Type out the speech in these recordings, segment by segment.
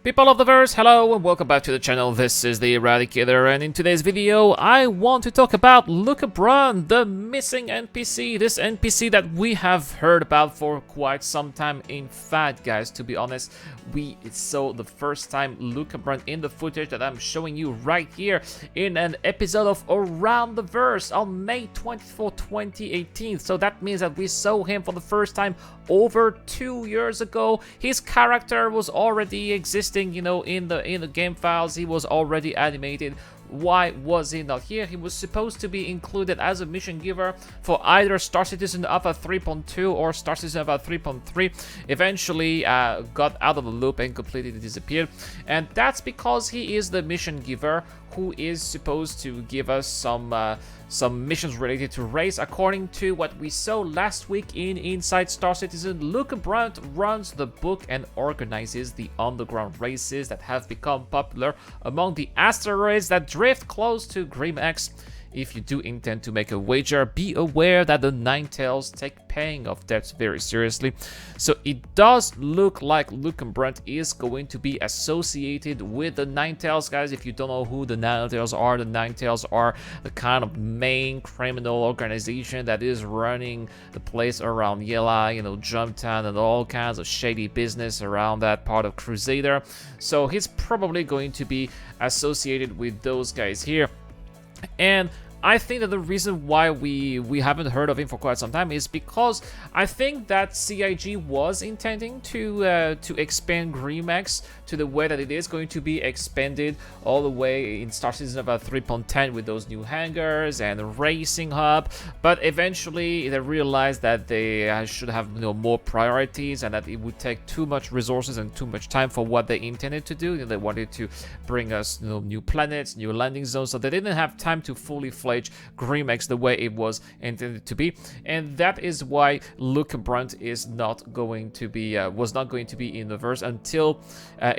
People of the verse, hello and welcome back to the channel. This is the Eradicator, and in today's video I want to talk about Luca Brant, the missing NPC. This NPC that we have heard about for quite some time. In fact, guys, to be honest, we saw the first time Luca Brant in the footage that I'm showing you right here in an episode of Around the Verse on May 24, 2018. So that means that we saw him for the first time over 2 years ago. His character was already existing, you know, in the game files. He was already animated. Why was he not here? He was supposed to be included as a mission giver for either Star Citizen Alpha 3.2 or Star Citizen Alpha 3.3. Eventually got out of the loop and completely disappeared, and that's because he is the mission giver who is supposed to give us some missions related to race. According to what we saw last week in Inside Star Citizen, Luca Brant runs the book and organizes the underground races that have become popular among the asteroids that drift close to GrimX. If you do intend to make a wager, be aware that the Ninetales take paying of debts very seriously. So it does look like Luca Brant is going to be associated with the Ninetales, guys. If you don't know who the Ninetales are the kind of main criminal organization that is running the place around Yela, you know, Jumptown, and all kinds of shady business around that part of Crusader. So he's probably going to be associated with those guys here. And I think that the reason why we haven't heard of him for quite some time is because I think that CIG was intending to expand GrimX to the way that it is going to be expanded all the way in Star Citizen about 3.10 with those new hangars and a racing hub, but eventually they realized that they should have, you know, more priorities, and that it would take too much resources and too much time for what they intended to do. They wanted to bring us, you know, new planets, new landing zones, so they didn't have time to fully fledged GrimX the way it was intended to be, and that is why Luca Brant is not going to be was not going to be in the verse until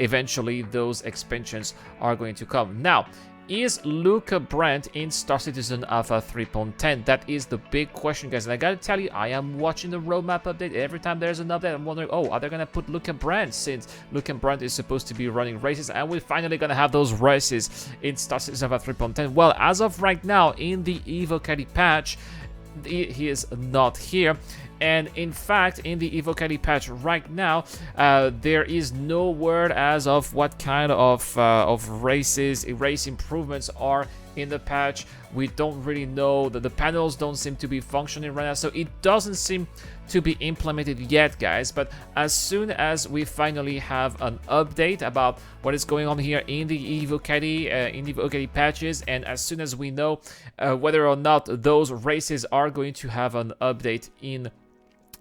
eventually those expansions are going to come. Now, is Luca Brant in Star Citizen Alpha 3.10? That is the big question, guys. And I gotta tell you, I am watching the roadmap update. Every time there's an update, I'm wondering, oh, are they gonna put Luca Brant, since Luca Brant is supposed to be running races, and we're finally gonna have those races in Star Citizen Alpha 3.10? Well, as of right now, in the Evocati patch, he is not here. And in fact, in the Evocati patch right now, there is no word as of what kind of race improvements are in the patch. We don't really know that the panels don't seem to be functioning right now, so it doesn't seem to be implemented yet, guys. But as soon as we finally have an update about what is going on here in the Evocati patches, and as soon as we know whether or not those races are going to have an update in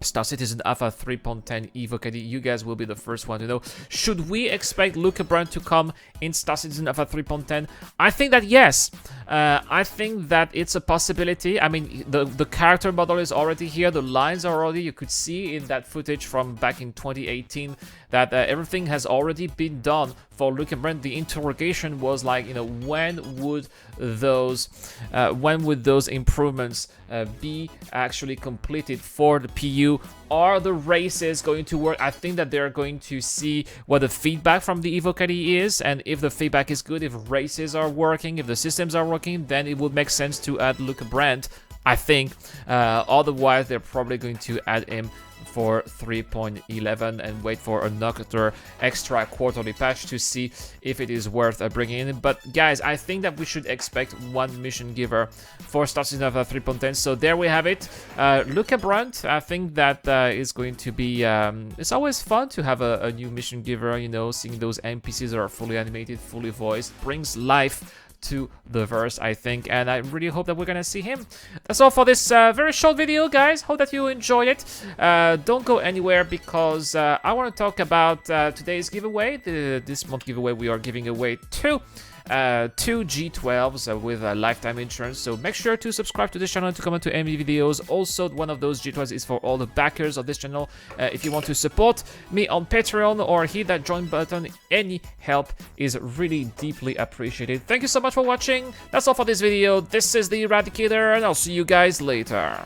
Star Citizen Alpha 3.10 Evocati, you guys will be the first one to know. Should we expect Luca Brant to come in Star Citizen Alpha 3.10? I think that yes. I think that it's a possibility. I mean, the character model is already here. The lines are already, you could see in that footage from back in 2018 that everything has already been done for Luca Brant. The interrogation was like, you know, when would those improvements be actually completed for the PU? Are the races going to work? I think that they're going to see what the feedback from the Evocati is, and if the feedback is good, if races are working, if the systems are working, then it would make sense to add Luca Brant, I think. Otherwise, they're probably going to add him for 3.11 and wait for another extra quarterly patch to see if it is worth bringing in. But guys, I think that we should expect one mission giver for Star Citizen Alpha 3.10. So there we have it. Luca Brant, I think that is going to be it's always fun to have a new mission giver, you know. Seeing those NPCs that are fully animated, fully voiced, brings life to the verse, I think, and I really hope that we're gonna see him. That's all for this very short video, guys. Hope that you enjoyed it. Don't go anywhere, because I want to talk about today's giveaway. This month giveaway, we are giving away two G12s with lifetime insurance. So make sure to subscribe to this channel to comment to any videos. Also, one of those G12s is for all the backers of this channel. If you want to support me on Patreon or hit that join button, any help is really deeply appreciated. Thank you so much for watching. That's all for this video. This is the Eradicator, and I'll see you guys later.